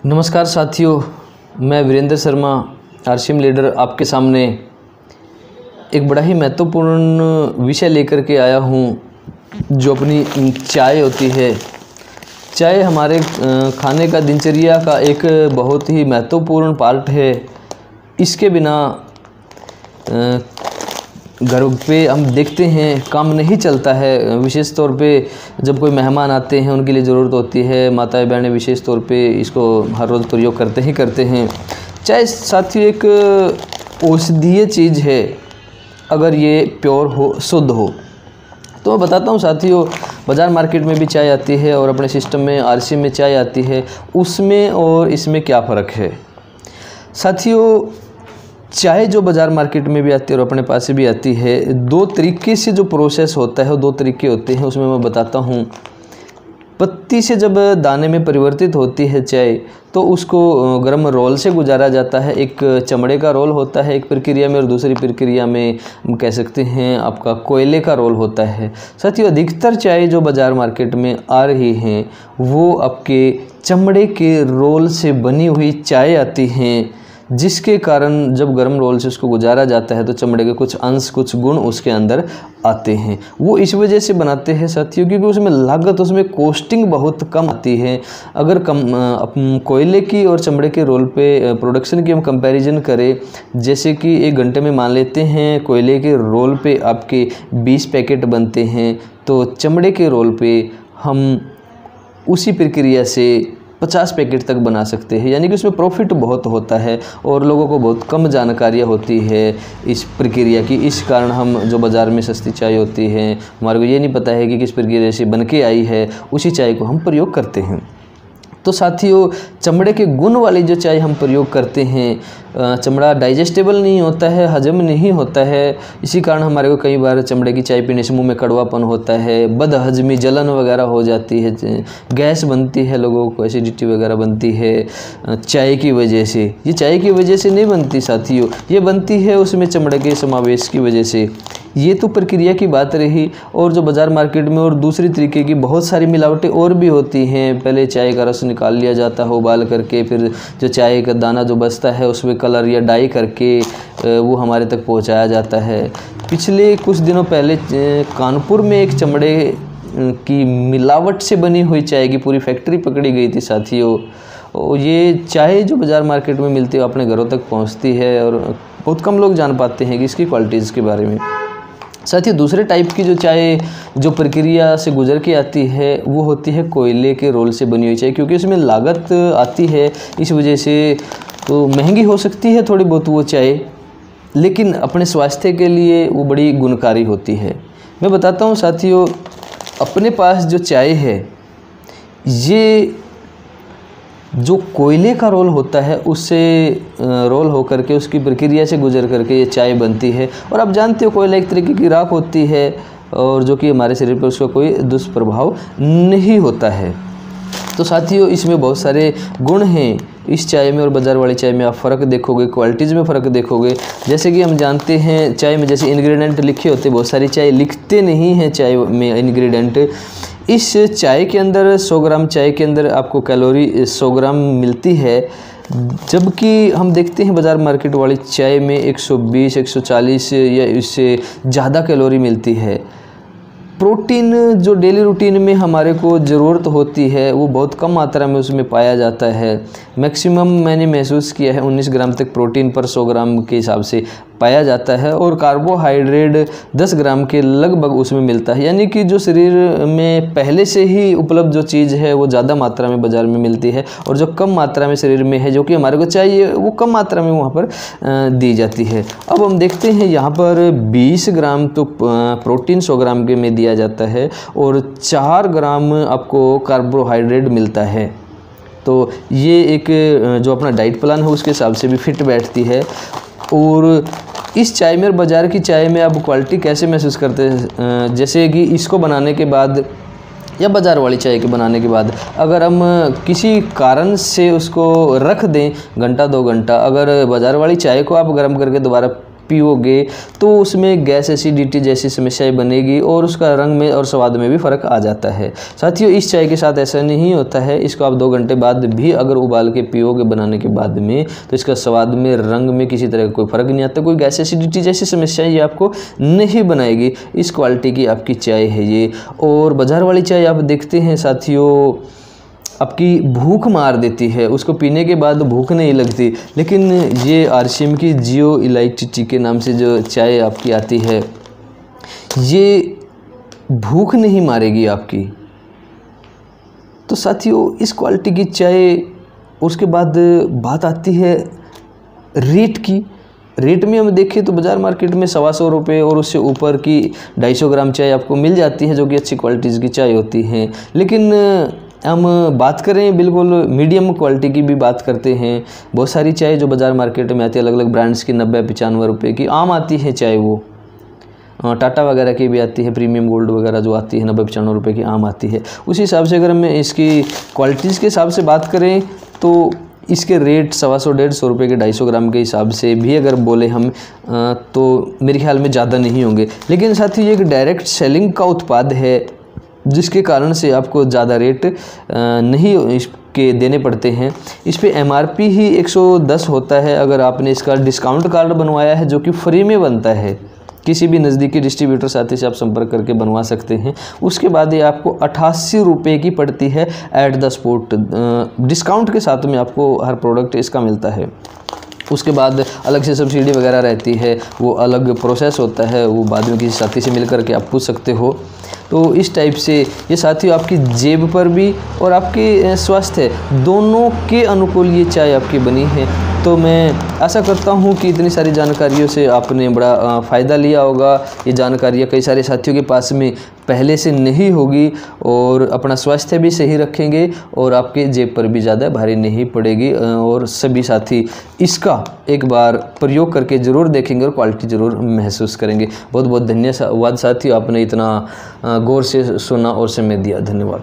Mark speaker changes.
Speaker 1: नमस्कार साथियों, मैं वीरेंद्र शर्मा आरसीएम लीडर आपके सामने एक बड़ा ही महत्वपूर्ण विषय लेकर के आया हूँ, जो अपनी चाय होती है। चाय हमारे खाने का दिनचर्या का एक बहुत ही महत्वपूर्ण पार्ट है। इसके बिना घर पे हम देखते हैं काम नहीं चलता है। विशेष तौर पे जब कोई मेहमान आते हैं उनके लिए ज़रूरत होती है। माताएं बहनें विशेष तौर पे इसको हर रोज़ प्रयोग करते हैं। चाय साथियों एक औषधीय चीज़ है, अगर ये प्योर हो, शुद्ध हो। तो मैं बताता हूँ साथियों, बाज़ार मार्केट में भी चाय आती है और अपने सिस्टम में आरसीएम में चाय आती है, उसमें और इसमें क्या फ़र्क है। साथियों, चाय जो बाज़ार मार्केट में भी आती है और अपने पास से भी आती है, दो तरीके से जो प्रोसेस होता है वो दो तरीके होते हैं। उसमें मैं बताता हूँ। पत्ती से जब दाने में परिवर्तित होती है चाय, तो उसको गर्म रोल से गुजारा जाता है। एक चमड़े का रोल होता है एक प्रक्रिया में, और दूसरी प्रक्रिया में हम कह सकते हैं आपका कोयले का रोल होता है। साथियों, अधिकतर चाय जो बाज़ार मार्केट में आ रही हैं वो आपके चमड़े के रोल से बनी हुई चाय आती हैं, जिसके कारण जब गर्म रोल से उसको गुजारा जाता है तो चमड़े के कुछ अंश, कुछ गुण उसके अंदर आते हैं। वो इस वजह से बनाते हैं साथियों, क्योंकि उसमें लागत, उसमें कॉस्टिंग बहुत कम आती है। अगर कोयले की और चमड़े के रोल पे प्रोडक्शन की हम कंपैरिजन करें, जैसे कि एक घंटे में मान लेते हैं कोयले के रोल पे आपके 20 पैकेट बनते हैं, तो चमड़े के रोल पे हम उसी प्रक्रिया से 50 पैकेट तक बना सकते हैं। यानी कि उसमें प्रॉफिट बहुत होता है और लोगों को बहुत कम जानकारियाँ होती है इस प्रक्रिया की। इस कारण हम जो बाज़ार में सस्ती चाय होती है, हमारे को ये नहीं पता है कि किस प्रक्रिया से बन के आई है, उसी चाय को हम प्रयोग करते हैं। तो साथियों, चमड़े के गुण वाली जो चाय हम प्रयोग करते हैं, चमड़ा डाइजेस्टेबल नहीं होता है, हजम नहीं होता है। इसी कारण हमारे को कई बार चमड़े की चाय पीने से मुंह में कड़वापन होता है, बदहजमी, जलन वगैरह हो जाती है, गैस बनती है, लोगों को एसिडिटी वगैरह बनती है चाय की वजह से। ये चाय की वजह से नहीं बनती साथियों, ये बनती है उसमें चमड़े के समावेश की वजह से। ये तो प्रक्रिया की बात रही। और जो बाज़ार मार्केट में और दूसरी तरीके की बहुत सारी मिलावटें और भी होती हैं। पहले चाय का रस निकाल लिया जाता है उबाल करके, फिर जो चाय का दाना जो बचता है उसमें कलर या डाई करके वो हमारे तक पहुंचाया जाता है। पिछले कुछ दिनों पहले कानपुर में एक चमड़े की मिलावट से बनी हुई चाय की पूरी फैक्ट्री पकड़ी गई थी साथियों। और ये चाय जो बाज़ार मार्केट में मिलती है अपने घरों तक पहुँचती है और बहुत कम लोग जान पाते हैं कि इसकी क्वालिटीज़ के बारे में। साथियों, दूसरे टाइप की जो चाय जो प्रक्रिया से गुजर के आती है वो होती है कोयले के रोल से बनी हुई चाय, क्योंकि उसमें लागत आती है, इस वजह से तो महंगी हो सकती है थोड़ी बहुत वो चाय, लेकिन अपने स्वास्थ्य के लिए वो बड़ी गुणकारी होती है। मैं बताता हूँ साथियों, अपने पास जो चाय है, ये जो कोयले का रोल होता है उससे रोल हो करके उसकी प्रक्रिया से गुजर करके ये चाय बनती है। और आप जानते हो कोयला एक तरीके की राख होती है और जो कि हमारे शरीर पर उसका कोई दुष्प्रभाव नहीं होता है। तो साथियों, इसमें बहुत सारे गुण हैं इस चाय में और बाज़ार वाली चाय में। आप फ़र्क देखोगे, क्वालिटीज़ में फ़र्क देखोगे। जैसे कि हम जानते हैं चाय में जैसे इंग्रेडिएंट लिखे होते हैं, बहुत सारी चाय लिखते नहीं हैं चाय में इंग्रेडिएंट। इस चाय के अंदर 100 ग्राम चाय के अंदर आपको कैलोरी 100 ग्राम मिलती है, जबकि हम देखते हैं बाज़ार मार्केट वाली चाय में 120, 140 या इससे ज़्यादा कैलोरी मिलती है। प्रोटीन जो डेली रूटीन में हमारे को ज़रूरत होती है वो बहुत कम मात्रा में उसमें पाया जाता है। मैक्सिमम मैंने महसूस किया है 19 ग्राम तक प्रोटीन पर 100 ग्राम के हिसाब से पाया जाता है, और कार्बोहाइड्रेट 10 ग्राम के लगभग उसमें मिलता है। यानी कि जो शरीर में पहले से ही उपलब्ध जो चीज़ है वो ज़्यादा मात्रा में बाज़ार में मिलती है, और जो कम मात्रा में शरीर में है जो कि हमारे को चाहिए वो कम मात्रा में वहाँ पर दी जाती है। अब हम देखते हैं यहाँ पर 20 ग्राम तो प्रोटीन 100 ग्राम के में दिया जाता है और 4 ग्राम आपको कार्बोहाइड्रेट मिलता है। तो ये एक जो अपना डाइट प्लान है उसके हिसाब से भी फिट बैठती है। और इस चाय में और बाज़ार की चाय में आप क्वालिटी कैसे महसूस करते हैं, जैसे कि इसको बनाने के बाद या बाज़ार वाली चाय के बनाने के बाद अगर हम किसी कारण से उसको रख दें घंटा 2 घंटा, अगर बाज़ार वाली चाय को आप गर्म करके दोबारा पीओगे तो उसमें गैस एसिडिटी जैसी समस्याएं बनेगी और उसका रंग में और स्वाद में भी फ़र्क आ जाता है। साथियों, इस चाय के साथ ऐसा नहीं होता है। इसको आप 2 घंटे बाद भी अगर उबाल के पियोगे बनाने के बाद में, तो इसका स्वाद में, रंग में किसी तरह का कोई फ़र्क नहीं आता। कोई गैस एसिडिटी जैसी समस्याएं ये आपको नहीं बनाएगी। इस क्वालिटी की आपकी चाय है ये। और बाज़ार वाली चाय आप देखते हैं साथियों, आपकी भूख मार देती है, उसको पीने के बाद भूख नहीं लगती। लेकिन ये आरसीएम की जियो इलाइट टी के नाम से जो चाय आपकी आती है, ये भूख नहीं मारेगी आपकी। तो साथियों, इस क्वालिटी की चाय, उसके बाद बात आती है रेट की। रेट में हम देखें तो बाज़ार मार्केट में 125 रुपये और उससे ऊपर की 250 ग्राम चाय आपको मिल जाती है, जो कि अच्छी क्वालिटीज़ की चाय होती हैं। लेकिन हम बात करें बिल्कुल मीडियम क्वालिटी की भी बात करते हैं। बहुत सारी चाय जो बाज़ार मार्केट में आती है अलग अलग ब्रांड्स की, 90-95 रुपये की आम आती है चाय। वो टाटा वगैरह की भी आती है, प्रीमियम गोल्ड वगैरह जो आती है 90-95 रुपये की आम आती है। उसी हिसाब से अगर हम इसकी क्वालिटीज़ के हिसाब से बात करें तो इसके रेट 125-150 रुपये के 250 ग्राम के हिसाब से भी अगर बोले हम तो मेरे ख्याल में ज़्यादा नहीं होंगे। लेकिन साथ ही ये एक डायरेक्ट सेलिंग का उत्पाद है, जिसके कारण से आपको ज़्यादा रेट नहीं इसके देने पड़ते हैं। इस पे एमआरपी ही 110 होता है। अगर आपने इसका डिस्काउंट कार्ड बनवाया है जो कि फ्री में बनता है, किसी भी नज़दीकी डिस्ट्रीब्यूटर साथी से आप संपर्क करके बनवा सकते हैं, उसके बाद ये आपको 88 रुपये की पड़ती है एट द स्पॉट। डिस्काउंट के साथ में आपको हर प्रोडक्ट इसका मिलता है। उसके बाद अलग से सब्सिडी वगैरह रहती है, वो अलग प्रोसेस होता है, वो बाद में किसी साथी से मिल करके आप पूछ सकते हो। तो इस टाइप से ये साथियों आपकी जेब पर भी और आपके स्वास्थ्य दोनों के अनुकूल ये चाय आपकी बनी है। तो मैं आशा करता हूँ कि इतनी सारी जानकारियों से आपने बड़ा फ़ायदा लिया होगा। ये जानकारियाँ कई सारे साथियों के पास में पहले से नहीं होगी और अपना स्वास्थ्य भी सही रखेंगे और आपके जेब पर भी ज़्यादा भारी नहीं पड़ेगी। और सभी साथी इसका एक बार प्रयोग करके ज़रूर देखेंगे और क्वालिटी ज़रूर महसूस करेंगे। बहुत बहुत धन्यवाद साथियों, आपने इतना गौर से सुना और समय दिया। धन्यवाद।